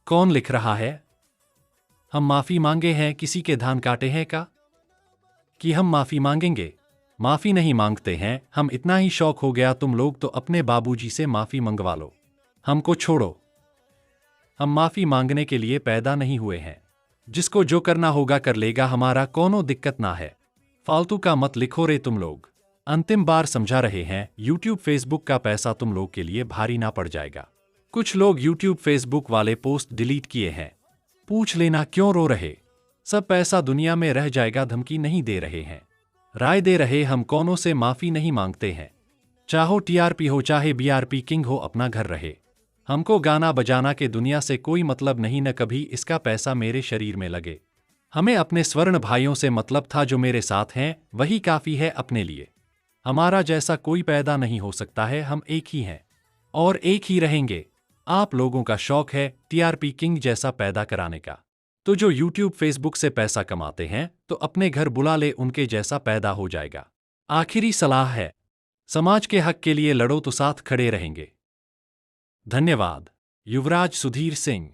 कौन लिख रहा है? हम माफी मांगे हैं, किसी के धान काटे हैं का? कि हम माफी मांगेंगे? माफी नहीं मांगते हैं हम, इतना ही शौक हो गया तुम लोग तो अपने बाबूजी से माफी मंगवा लो, हमको छोड़ो। हम माफी मांगने के लिए पैदा नहीं हुए हैं। जिसको जो करना होगा कर लेगा, हमारा कोनो दिक्कत ना है। फालतू का मत लिखो रे तुम लोग। अंतिम बार समझा रहे हैं, यूट्यूब फेसबुक का पैसा तुम लोग के लिए भारी ना पड़ जाएगा। कुछ लोग यूट्यूब फेसबुक वाले पोस्ट डिलीट किए हैं, पूछ लेना क्यों रो रहे। सब पैसा दुनिया में रह जाएगा, धमकी नहीं दे रहे हैं, राय दे रहे। हम कौनों से माफी नहीं मांगते हैं। चाहो टीआरपी हो चाहे बीआरपी किंग हो, अपना घर रहे। हमको गाना बजाना के दुनिया से कोई मतलब नहीं, न कभी इसका पैसा मेरे शरीर में लगे। हमें अपने स्वर्ण भाइयों से मतलब था, जो मेरे साथ हैं वही काफी है अपने लिए। हमारा जैसा कोई पैदा नहीं हो सकता है, हम एक ही हैं और एक ही रहेंगे। आप लोगों का शौक है टीआरपी किंग जैसा पैदा कराने का, तो जो यूट्यूब फेसबुक से पैसा कमाते हैं तो अपने घर बुला ले, उनके जैसा पैदा हो जाएगा। आखिरी सलाह है, समाज के हक के लिए लड़ो तो साथ खड़े रहेंगे। धन्यवाद। युवराज सुधीर सिंह।